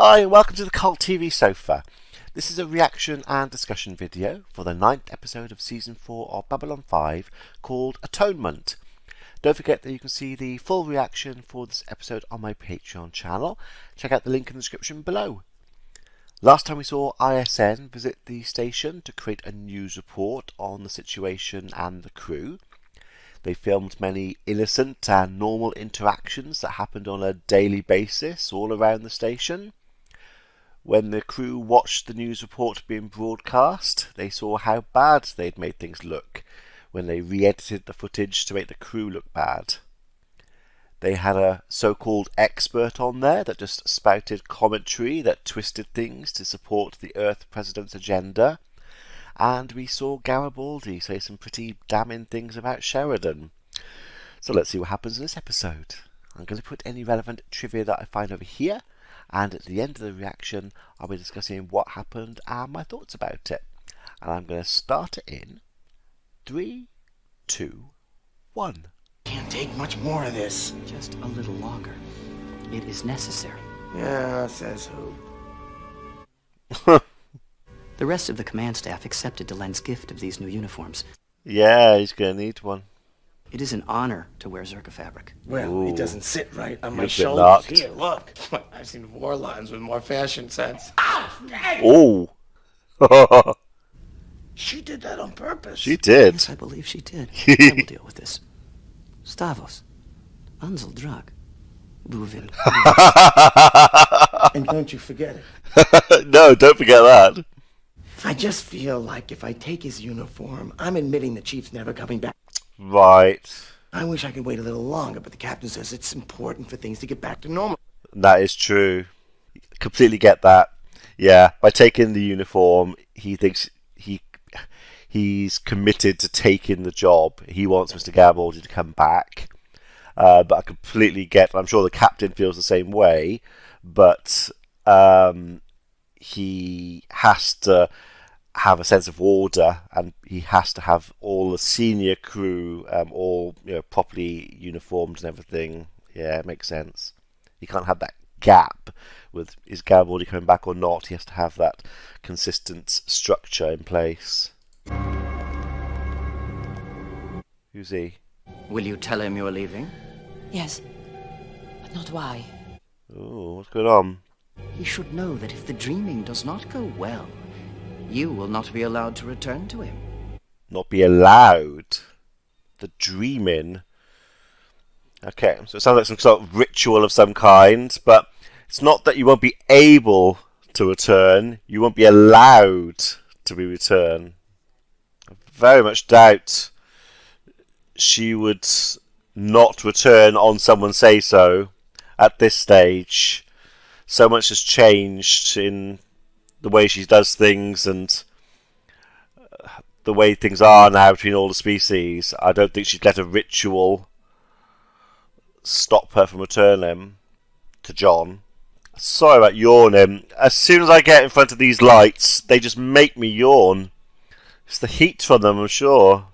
Hi and welcome to the Cult TV Sofa. This is a reaction and discussion video for the 9th episode of Season 4 of Babylon 5 called Atonement. Don't forget that you can see the full reaction for this episode on my Patreon channel. Check out the link in the description below. Last time we saw ISN visit the station to create a news report on the situation and the crew. They filmed many innocent and normal interactions that happened on a daily basis all around the station. When the crew watched the news report being broadcast, they saw how bad they'd made things look when they re-edited the footage to make the crew look bad. They had a so-called expert on there that just spouted commentary that twisted things to support the Earth President's agenda. And we saw Garibaldi say some pretty damning things about Sheridan. So let's see what happens in this episode. I'm going to put any relevant trivia that I find over here, and at the end of the reaction I'll be discussing what happened and my thoughts about it. And I'm going to start it in 3, 2, 1. Can't take much more of this. Just a little longer. It is necessary. Yeah, says who? The rest of the command staff accepted Delen's gift of these new uniforms. Yeah, he's going to need one. It is an honor to wear Zerka fabric. Well, Ooh. it doesn't sit right on my You're a bit shoulders. knocked. Here, look. I've seen war lines with more fashion sense. Ow! Dang! Oh! She did that on purpose. She did. Yes, I believe she did. I will deal with this. Stavos. Ansel Drag. Buvin. And don't you forget it. No, don't forget that. I just feel like if I take his uniform, I'm admitting the chief's never coming back. Right. I wish I could wait a little longer, but the captain says it's important for things to get back to normal. That is true. Completely get that. Yeah, by taking the uniform, he thinks he's committed to taking the job. He wants Mr. Garibaldi to come back. But I completely get, I'm sure the captain feels the same way, but he has to have a sense of order, and he has to have all the senior crew all properly uniformed and everything. Yeah, it makes sense. He can't have that gap with is Garibaldi coming back or not. He has to have that consistent structure in place. Who's he? Will you tell him you're leaving? Yes, but not why. Oh, what's going on? He should know that if the dreaming does not go well, you will not be allowed to return to him. Not be allowed? The dreaming? Okay, so it sounds like some sort of ritual of some kind, but it's not that you won't be able to return, you won't be allowed to be returned. I very much doubt she would not return on someone say so at this stage. So much has changed in the way she does things and the way things are now between all the species. I don't think she'd let a ritual stop her from returning to John. Sorry about yawning. As soon as I get in front of these lights, they just make me yawn. It's the heat from them, I'm sure.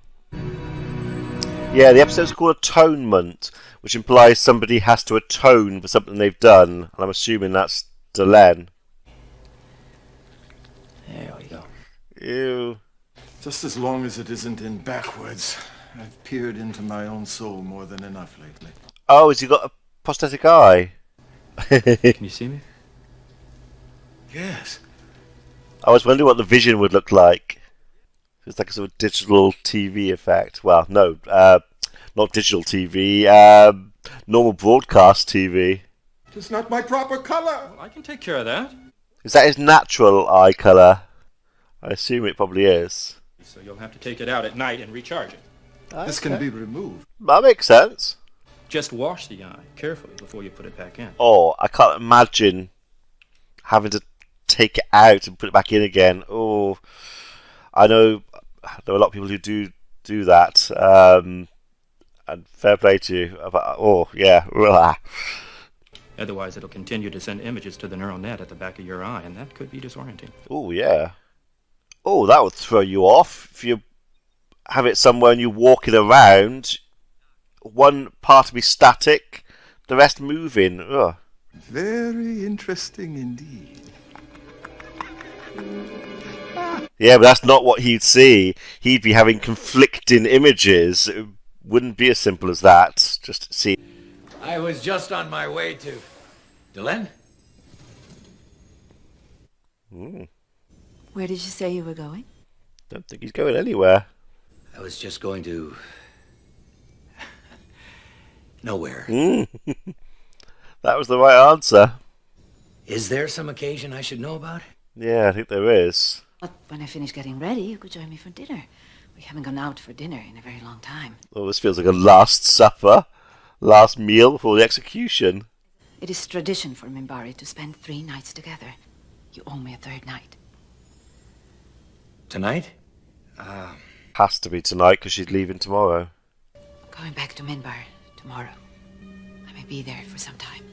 Yeah, the episode's called Atonement, which implies somebody has to atone for something they've done, and I'm assuming that's Delen. There we go. Ew. Just as long as it isn't in backwards. I've peered into my own soul more than enough lately. Oh, has he got a prosthetic eye? Can you see me? Yes. I was wondering what the vision would look like. It's like a sort of digital TV effect. Well, no, not digital TV. Normal broadcast TV. It's not my proper color. I can take care of that. Is that his natural eye colour? I assume it probably is. So you'll have to take it out at night and recharge it. This can be removed. That makes sense. Just wash the eye carefully before you put it back in. Oh, I can't imagine having to take it out and put it back in again. Oh, I know there are a lot of people who do that. And fair play to you. Oh, yeah. Otherwise, it'll continue to send images to the neural net at the back of your eye, and that could be disorienting. Oh, yeah. Oh, that would throw you off. If you have it somewhere and you walk it around, one part will be static, the rest moving. Ugh. Very interesting indeed. Yeah, but that's not what he'd see. He'd be having conflicting images. It wouldn't be as simple as that. Just see. I was just on my way to... Delenn? Where did you say you were going? Don't think he's going anywhere. I was just going to... nowhere. That was the right answer. Is there some occasion I should know about? Yeah, I think there is. But when I finish getting ready, you could join me for dinner. We haven't gone out for dinner in a very long time. Oh, this feels like a last supper. Last meal before the execution. It is tradition for Minbari to spend 3 nights together. You owe me a 3rd night. Tonight? Has to be tonight because she's leaving tomorrow. I'm going back to Minbar tomorrow. I may be there for some time.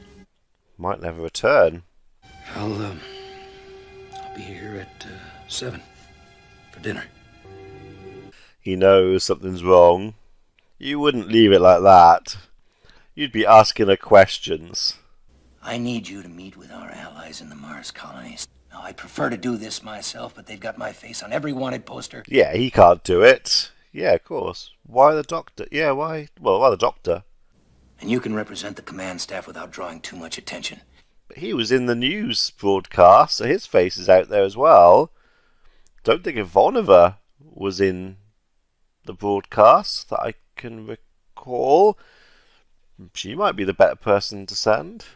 Might never return. I'll be here at 7 for dinner. He knows something's wrong. You wouldn't leave it like that. You'd be asking her questions. I need you to meet with our allies in the Mars colonies. Now, I'd prefer to do this myself, but they've got my face on every wanted poster. Yeah, he can't do it. Yeah, of course. Why the doctor? Yeah, why? Well, why the doctor? And you can represent the command staff without drawing too much attention. But he was in the news broadcast, so his face is out there as well. Don't think Ivanova was in the broadcast that I can recall. She might be the better person to send.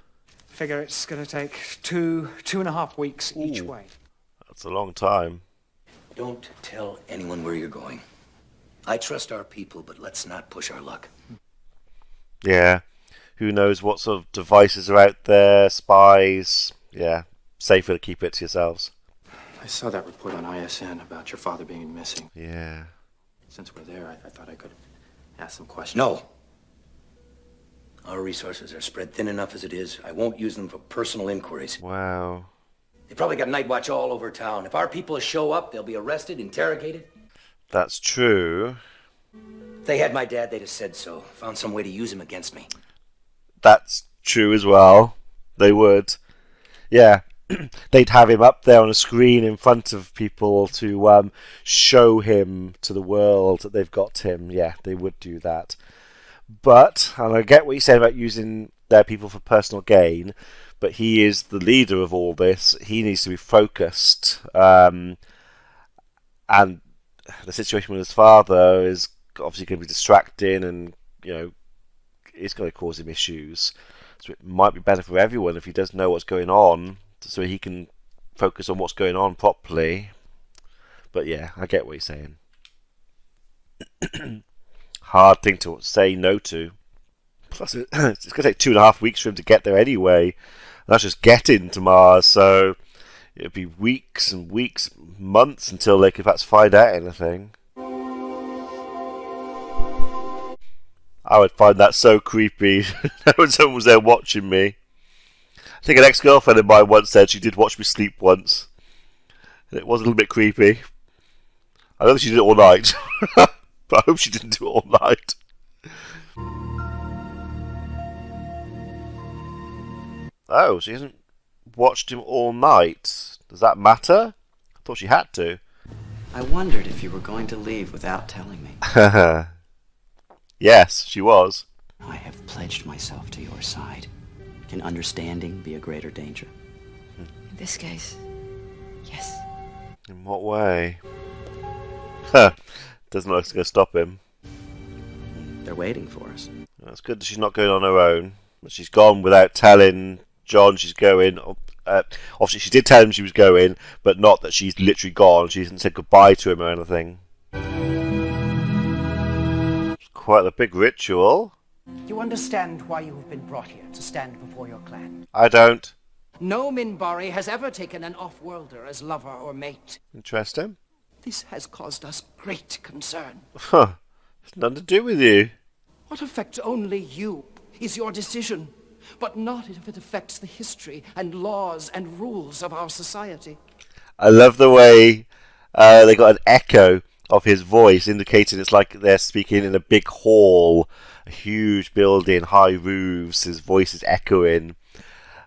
Figure it's going to take 2.5 weeks each way. That's a long time. Don't tell anyone where you're going. I trust our people, but let's not push our luck. Yeah. Who knows what sort of devices are out there, spies. Yeah, safer to keep it to yourselves. I saw that report on ISN about your father being missing. Yeah. Since we're there, I thought I could ask some questions. No. Our resources are spread thin enough as it is. I won't use them for personal inquiries. Wow. They probably got night watch all over town. If our people show up, they'll be arrested, interrogated. That's true. If they had my dad, they'd have said so. Found some way to use him against me. That's true as well. They would. Yeah. They'd have him up there on a screen in front of people to show him to the world that they've got him. Yeah, they would do that. But, and I get what you said about using their people for personal gain, but he is the leader of all this. He needs to be focused. And the situation with his father is obviously going to be distracting and, you know, it's going to cause him issues. So it might be better for everyone if he does know what's going on, so he can focus on what's going on properly. But yeah, I get what you're saying. Hard thing to say no to. Plus, it's going to take 2.5 weeks for him to get there anyway. And that's just getting to Mars, so it'll be weeks and weeks, months until they could perhaps find out anything. I would find that so creepy when someone was there watching me. I think an ex-girlfriend of mine once said she did watch me sleep once. And it was a little bit creepy. I don't think she did it all night. But I hope she didn't do it all night. Oh, she hasn't watched him all night. Does that matter? I thought she had to. I wondered if you were going to leave without telling me. Yes, she was. I have pledged myself to your side. Can understanding be a greater danger? In this case, yes. In what way? Huh. Doesn't look like it's going to stop him. They're waiting for us. It's good that she's not going on her own. But she's gone without telling John she's going. Obviously, she did tell him she was going, but not that she's literally gone. She hasn't said goodbye to him or anything. It's quite a big ritual. You understand why you have been brought here to stand before your clan. I don't. No Minbari has ever taken an off-worlder as lover or mate. Interesting. This has caused us great concern. Huh. It's nothing to do with you. What affects only you is your decision, but not if it affects the history and laws and rules of our society. I love the way they got an echo of his voice, indicating it's like they're speaking in a big hall, a huge building, high roofs. His voice is echoing.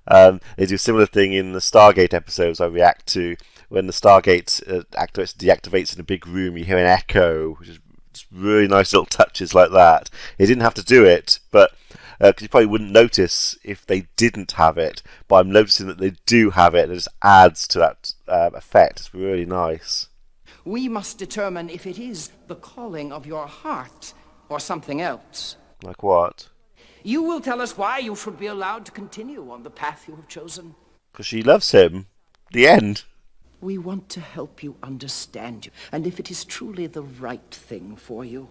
They do a similar thing in the Stargate episodes I react to. When the Stargate activates, deactivates in a big room, you hear an echo, which is just really nice little touches like that. He didn't have to do it, but because you probably wouldn't notice if they didn't have it. But I'm noticing that they do have it, and it just adds to that effect. It's really nice. We must determine if it is the calling of your heart or something else. Like what? You will tell us why you should be allowed to continue on the path you have chosen. Because she loves him. The end. We want to help you understand you, and if it is truly the right thing for you.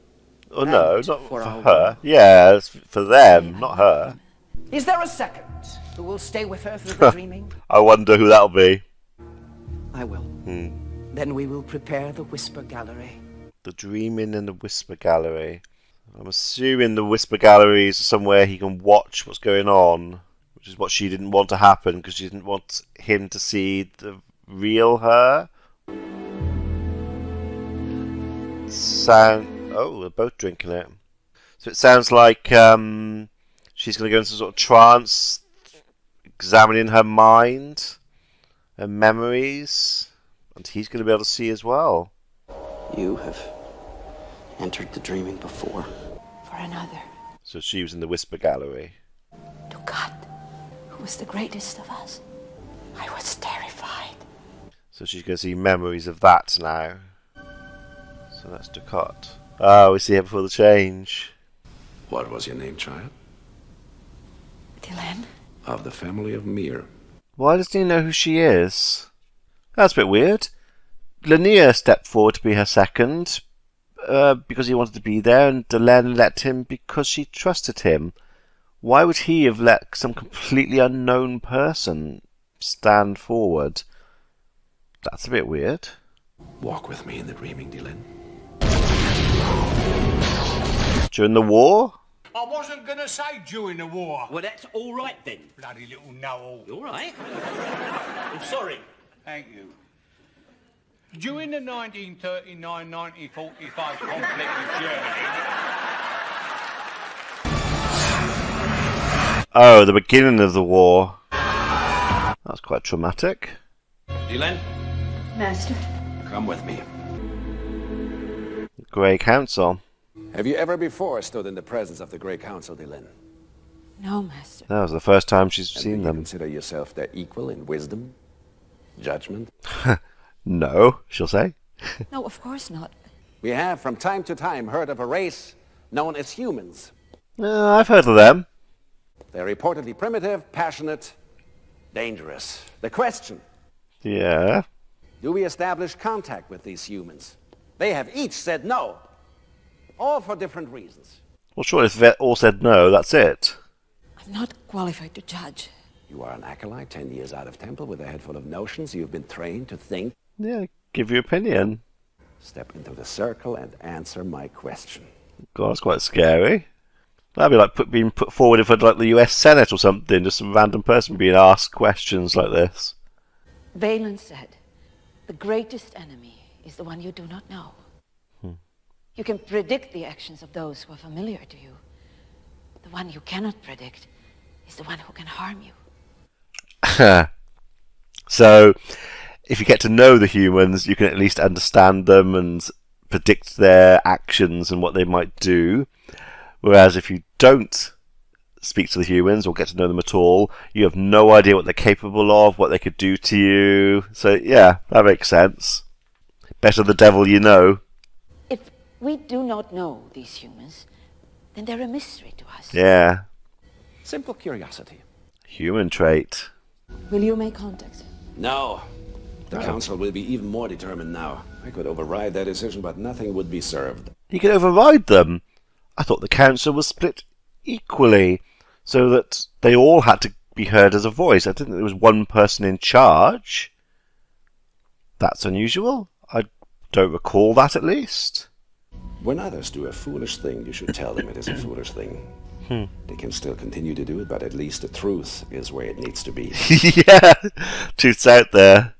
Oh no, And not for for our her. Yeah, it's for them, not her. Is there a second who will stay with her through the dreaming? I wonder who that'll be. I will. Then we will prepare the Whisper Gallery. The Dreaming and the Whisper Gallery. I'm assuming the Whisper Gallery is somewhere he can watch what's going on, which is what she didn't want to happen because she didn't want him to see the real her. Oh, they're both drinking it. So it sounds like she's going to go into sort of trance, examining her mind, her memories, and he's going to be able to see as well. You have entered the dreaming before. For another. So she was in the Whisper Gallery. To God, who was the greatest of us. I was terrified. So she's going to see memories of that now. So that's Ducat. Oh, we see her before the change. What was your name, child? Dylan? Of the family of Mir. Why doesn't he know who she is? That's a bit weird. Lanier stepped forward to be her second because he wanted to be there, and Delenn let him because she trusted him. Why would he have let some completely unknown person stand forward? That's a bit weird. Walk with me in the dreaming, Dylan. During the war? I wasn't going to say during the war. Well, that's all right then. Bloody little know-all. All right. I'm sorry. Thank you. During the 1939-1945 conflict with Germany... Oh, the beginning of the war. That's quite traumatic. Dylan, Master? come with me. Grey Council. Have you ever before stood in the presence of the Grey Council, Dylan? No, Master. That was the first time she's And seen do you them. consider yourself their equal in wisdom, judgment? No, she'll say. No, of course not. We have from time to time heard of a race known as humans. I've heard of them. They're reportedly primitive, passionate, dangerous. The question, Yeah. do we establish contact with these humans? They have each said no, all for different reasons. Well, sure, if they all said no, that's it. I'm not qualified to judge. You are an acolyte, 10 years out of temple, with a head full of notions. You've been trained to think. Yeah, give your opinion. Step into the circle and answer my question. God, that's quite scary. That'd be like being put forward for like the US Senate or something, just some random person being asked questions like this. Valen said, the greatest enemy is the one you do not know. You can predict the actions of those who are familiar to you. The one you cannot predict is the one who can harm you. So, if you get to know the humans, you can at least understand them and predict their actions and what they might do. Whereas if you don't speak to the humans or get to know them at all, you have no idea what they're capable of, what they could do to you. So, yeah, that makes sense. Better the devil you know. If we do not know these humans, then they're a mystery to us. Yeah. Simple curiosity. Human trait. Will you make contact? No. The council will be even more determined now. I could override their decision, but nothing would be served. You can override them. I thought the council was split equally, so that they all had to be heard as a voice. I didn't think there was one person in charge. That's unusual. I don't recall that, at least. When others do a foolish thing, you should tell them it is a foolish thing. They can still continue to do it, but at least the truth is where it needs to be. Yeah, truth's out there.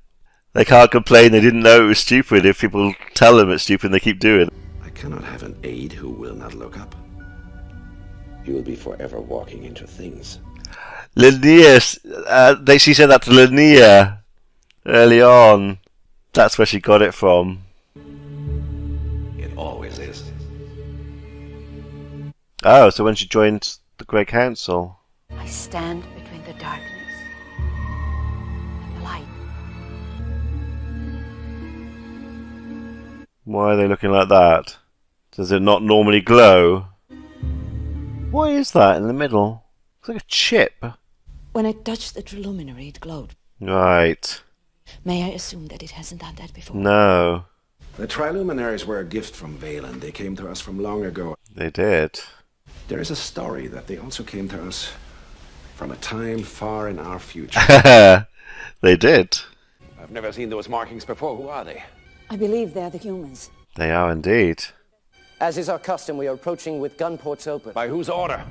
They can't complain they didn't know it was stupid if people tell them it's stupid and they keep doing it. I cannot have an aide who will not look up. You will be forever walking into things. Linnea, she said that to Linnea early on. That's where she got it from. It always is. Oh, so when she joined the Grey Council. I stand between the darkness and the light. Why are they looking like that? Does it not normally glow? What is that in the middle? It's like a chip. When I touched the triluminary, it glowed. Right. May I assume that it hasn't done that before? No. The triluminaries were a gift from Valen. They came to us from long ago. They did. There is a story that they also came to us from a time far in our future. They did. I've never seen those markings before. Who are they? I believe they're the humans. They are indeed. As is our custom, we are approaching with gun ports open. By whose order?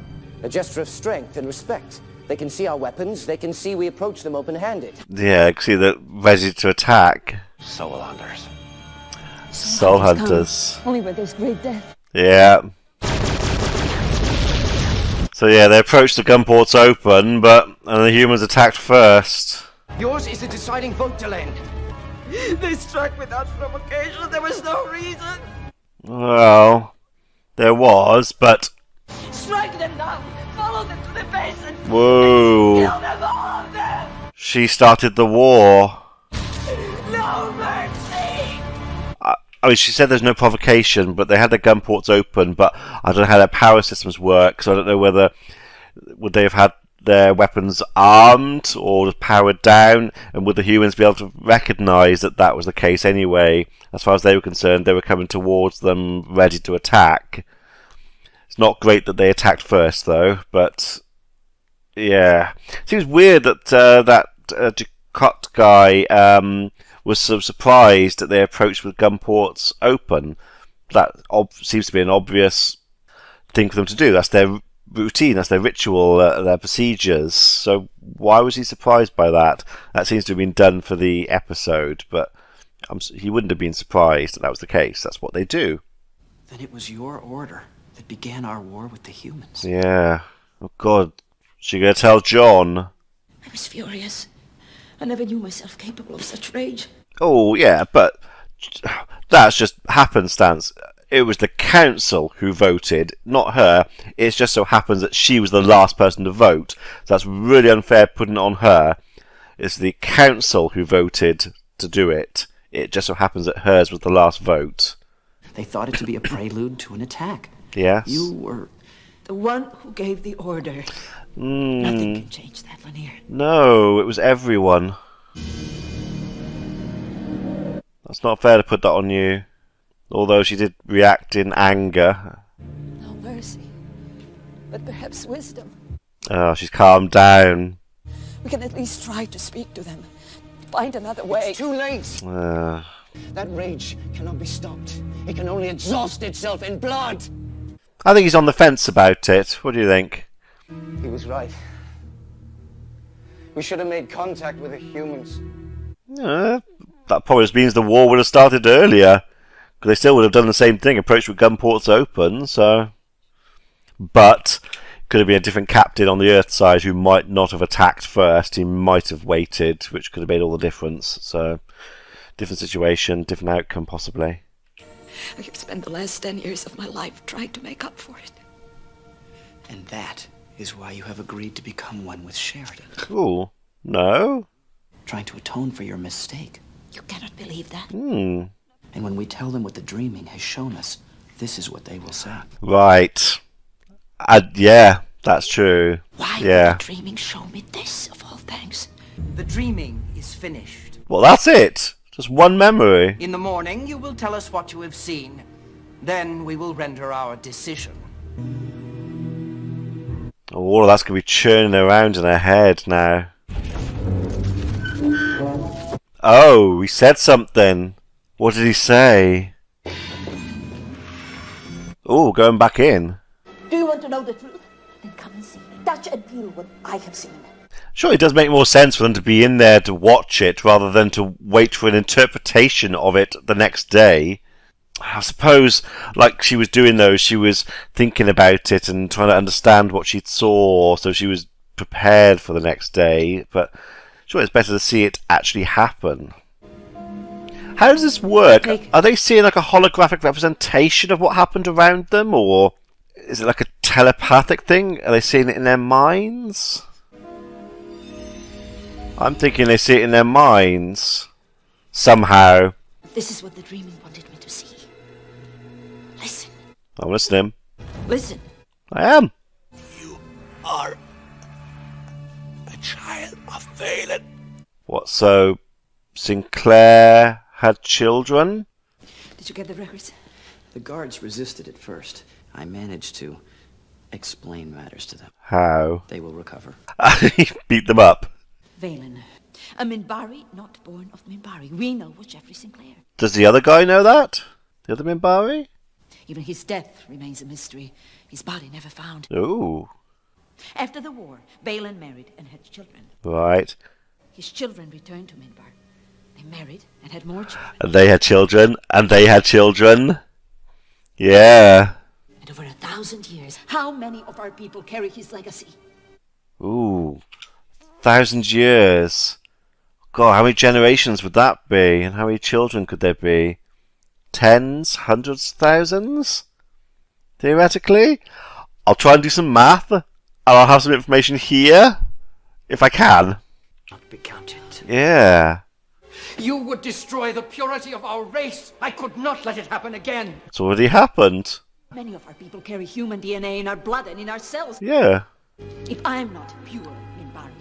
A gesture of strength and respect. They can see our weapons. They can see we approach them open-handed. Yeah, I can see they're ready to attack. Soul hunters. Soul hunters. Only where there's great death. Yeah. So yeah, they approached the gun ports open, and the humans attacked first. Yours is the deciding vote, Delenn. They struck without provocation. There was no reason. Well, there was, but... Strike them down. Follow them to the basin. Whoa. Kill them, all of them. She started the war. No mercy. I mean, she said there's no provocation, but they had their gun ports open, but I don't know how their power systems work, so I don't know whether... Would they have had their weapons armed or powered down, and would the humans be able to recognise that that was the case anyway? As far as they were concerned, they were coming towards them ready to attack. It's not great that they attacked first, though, but yeah. Seems weird that that Ducat guy was sort of surprised that they approached with gun ports open. That seems to be an obvious thing for them to do. That's their routine, that's their ritual, their procedures. So why was he surprised by that? That seems to have been done for the episode, but he wouldn't have been surprised that that was the case. That's what they do. Then it was your order that began our war with the humans. Yeah. Oh God. She gonna tell John? I was furious. I never knew myself capable of such rage. Oh yeah, but that's just happenstance. It was the council who voted, not her. It just so happens that she was the last person to vote. So that's really unfair putting it on her. It's the council who voted to do it. It just so happens that hers was the last vote. They thought it to be a prelude to an attack. Yes. You were the one who gave the order. Nothing can change that, Lanier. No, it was everyone. That's not fair to put that on you. Although she did react in anger. No mercy, but perhaps wisdom. Oh, she's calmed down. We can at least try to speak to them. Find another way. It's too late. That rage cannot be stopped. It can only exhaust itself in blood. I think he's on the fence about it. What do you think? He was right. We should have made contact with the humans. That probably means the war would have started earlier. Because they still would have done the same thing, approached with gun ports open, so... But, could have been a different captain on the Earth side who might not have attacked first. He might have waited, which could have made all the difference. So, different situation, different outcome, possibly. I have spent the last 10 years of my life trying to make up for it. And that is why you have agreed to become one with Sheridan. Cool. No? Trying to atone for your mistake. You cannot believe that. And when we tell them what the dreaming has shown us, this is what they will say. Right. Yeah, that's true. Why yeah. would the dreaming show me this, of all things? The dreaming is finished. Well, that's it. Just one memory. In the morning, you will tell us what you have seen. Then we will render our decision. All of that's going to be churning around in her head now. Oh, he said something. What did he say? Oh, going back in. Do you want to know the truth? Then come and see. Touch and feel what I have seen. Sure, it does make more sense for them to be in there to watch it rather than to wait for an interpretation of it the next day. I suppose, like she was doing those, she was thinking about it and trying to understand what she saw, so she was prepared for the next day, but sure, it's better to see it actually happen. How does this work? Are they seeing like a holographic representation of what happened around them, or is it like a telepathic thing? Are they seeing it in their minds? I'm thinking they see it in their minds. Somehow. This is what the dreaming wanted me to see. Listen. I'm listening. Listen. I am. Are a child of Valen. What, so Sinclair had children? Did you get the records? The guards resisted at first. I managed to explain matters to them. How? They will recover. Beat them up. Valen. A Minbari not born of Minbari. We know was Jeffrey Sinclair. Does the other guy know that? The other Minbari? Even his death remains a mystery. His body never found. Ooh. After the war, Valen married and had children. Right. His children returned to Minbar. They married and had more children. And they had children, and they had children. Yeah. And over 1,000 years, how many of our people carry his legacy? Ooh. 1,000 years. God, how many generations would that be? And how many children could there be? Tens? Hundreds? Thousands? Theoretically? I'll try and do some math, and I'll have some information here, if I can. Not be counted. Yeah. You would destroy the purity of our race. I could not let it happen again. It's already happened. Many of our people carry human DNA in our blood and in our cells. Yeah. If I'm not pure Minbari,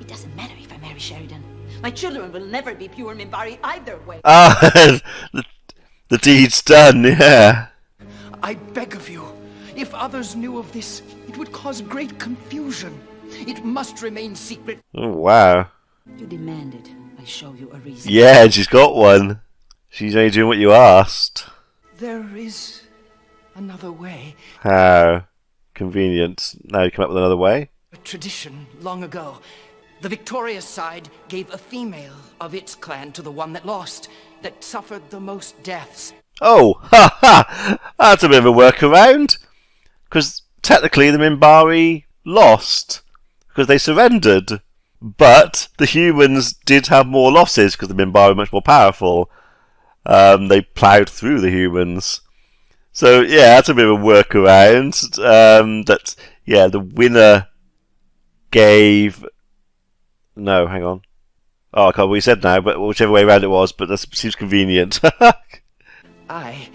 it doesn't matter if I marry Sheridan. My children will never be pure Minbari either way. Ah, the deed's done, yeah. I beg of you, if others knew of this, it would cause great confusion. It must remain secret. Oh, wow. You demand it. I show you a reason. Yeah, and she's got one. She's only doing what you asked. There is another way. How convenient. Now you come up with another way. A tradition long ago. The victorious side gave a female of its clan to the one that lost, that suffered the most deaths. Oh, ha ha! That's a bit of a workaround. Because technically the Minbari lost. Because they surrendered. But the humans did have more losses because the Minbari were much more powerful. They ploughed through the humans. So, yeah, that's a bit of a workaround. That, yeah, the winner gave... No, hang on. Oh, I can't remember what you said now, but whichever way around it was, but that seems convenient. I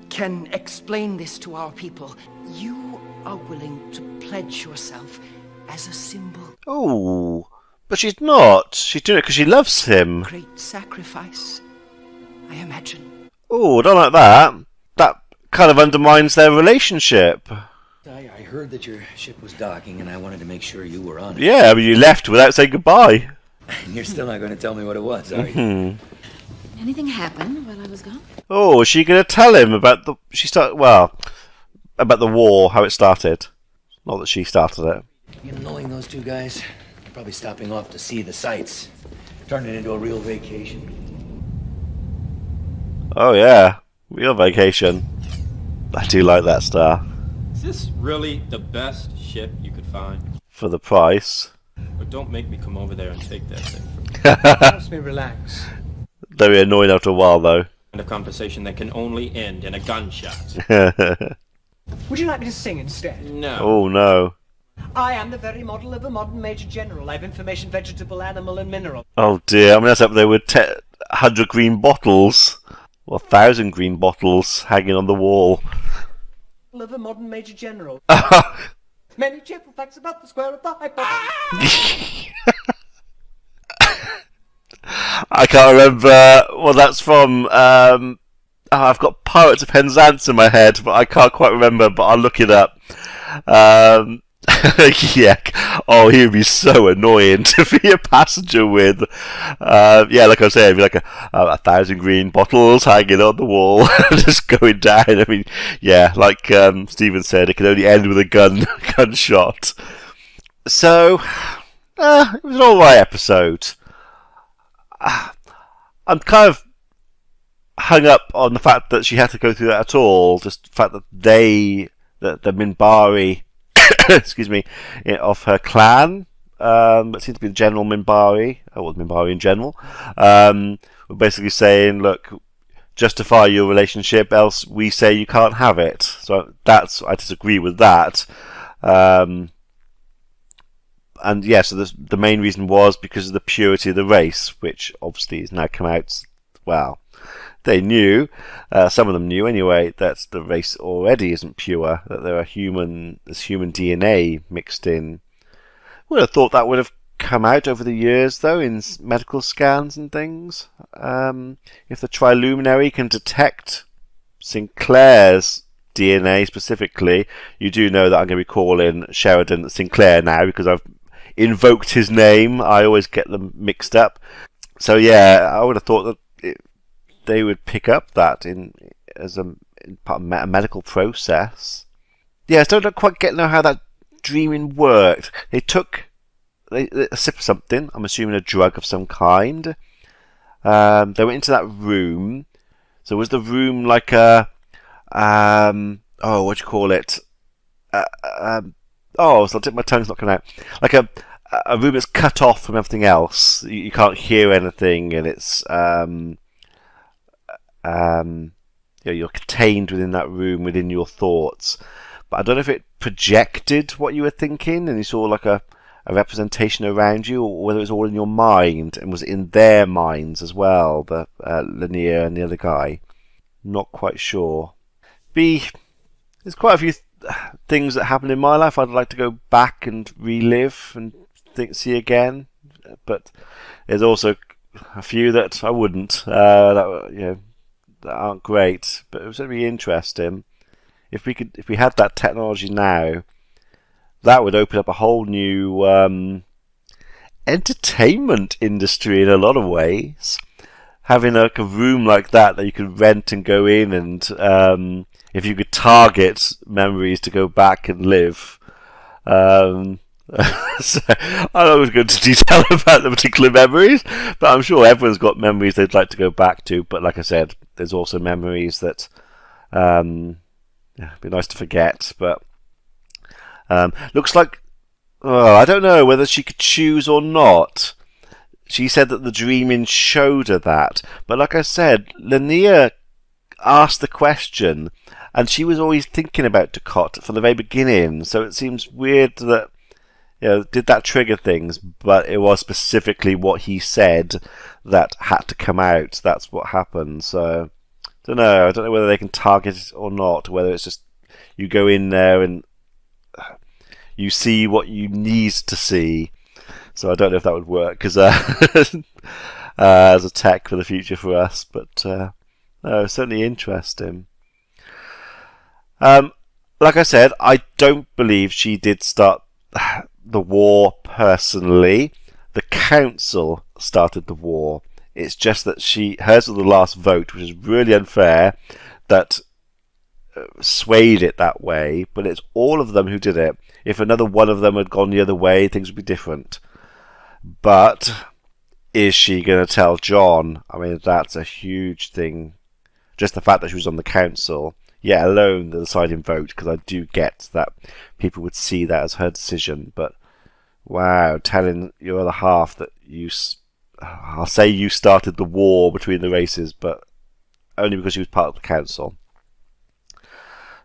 can explain this to our people. You are willing to pledge yourself as a symbol. Oh, but she's not. She's doing it because she loves him. Great sacrifice, I imagine. Oh, don't like that. That kind of undermines their relationship. I heard that your ship was docking, and I wanted to make sure you were on it. Yeah, but you left without saying goodbye. You're still not going to tell me what it was, are you? Anything happen while I was gone? Oh, is she going to tell him about the... about the war, how it started. Not that she started it. You know, knowing those two guys, probably stopping off to see the sights. Turning it into a real vacation. Oh, yeah. Real vacation. I do like that star. Is this really the best ship you could find? For the price. But don't make me come over there and take that thing from you. Helps me relax. Very annoying after a while, though. And a conversation that can only end in a gunshot. Would you like me to sing instead? No. Oh, no. I am the very model of a modern Major General. I have information, vegetable, animal, and mineral. Oh, dear. I mean, that's up there with 100 green bottles. Or 1,000 green bottles hanging on the wall. Of a modern Major General. Many cheerful facts about the square of the hypothesis. I can't remember what that's from. I've got Pirates of Penzance in my head, but I can't quite remember, but I'll look it up. Yeah. Oh, he would be so annoying to be a passenger with. Yeah, like I was saying, it'd be like 1,000 green bottles hanging on the wall, just going down. I mean, yeah, like Stephen said, it can only end with a gunshot. So, it was an alright episode. I'm kind of hung up on the fact that she had to go through that at all. Just the fact that the Minbari excuse me, of her clan. It seemed to be the General Minbari, Minbari in general. Were basically saying, look, justify your relationship, else we say you can't have it. So I disagree with that. And yeah, so the main reason was because of the purity of the race, which obviously has now come out. Well, they knew, some of them knew anyway, that the race already isn't pure, that there's human DNA mixed in. Would have thought that would have come out over the years, though, in medical scans and things. If the Triluminary can detect Sinclair's DNA specifically, you do know that I'm going to be calling Sheridan Sinclair now because I've invoked his name. I always get them mixed up. So yeah, I would have thought that they would pick up that as a part of a medical process. Yeah, I still don't quite know how that dreaming worked. They took a sip of something, I'm assuming a drug of some kind. They went into that room. So was the room like a what do you call it? So my tongue's not coming out. Like a room that's cut off from everything else. You can't hear anything, and it's you're contained within that room, within your thoughts. But I don't know if it projected what you were thinking, and you saw like a representation around you, or whether it was all in your mind and was in their minds as well. The Lanier and the other guy, not quite sure. There's quite a few things that happened in my life I'd like to go back and relive and see again, but there's also a few that I wouldn't. That aren't great, but it was going to be interesting. If we had that technology now, that would open up a whole new entertainment industry in a lot of ways. Having like a room like that you could rent and go in, and if you could target memories to go back and live. So, I'm not going to go into detail about the particular memories, but I'm sure everyone's got memories they'd like to go back to. But like I said, there's also memories that it'd be nice to forget. But looks like, I don't know whether she could choose or not. She said that the dreaming showed her that, but like I said, Lanier asked the question, and she was always thinking about Ducot from the very beginning. So it seems weird that, did that trigger things? But it was specifically what he said that had to come out. That's what happened. So I don't know whether they can target it or not. Whether it's just you go in there and you see what you need to see. So I don't know if that would work because as a tech for the future for us. But certainly interesting. Like I said, I don't believe she did start the war personally. The council started the war. It's just that hers was the last vote, which is really unfair, that swayed it that way. But it's all of them who did it. If another one of them had gone the other way, things would be different. But is she going to tell John? I mean, that's a huge thing. Just the fact that she was on the council, alone the deciding vote, because I do get that people would see that as her decision. But wow, telling your other half that I'll say you started the war between the races, but only because she was part of the council.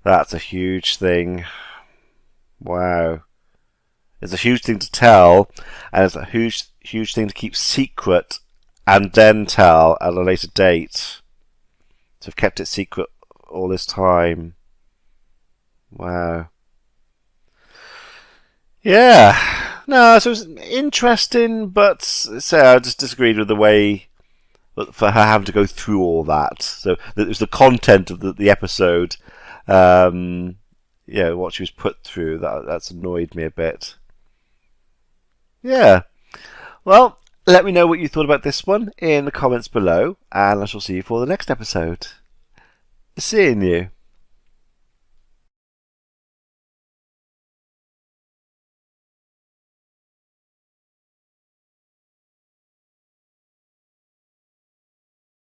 That's a huge thing. Wow. It's a huge thing to tell, and it's a huge thing to keep secret and then tell at a later date. To have kept it secret all this time. Wow. Yeah. No, so it was interesting, but I just disagreed with the way for her having to go through all that. So it was the content of the episode, what she was put through, that's annoyed me a bit. Yeah. Well, let me know what you thought about this one in the comments below, and I shall see you for the next episode. Seeing you.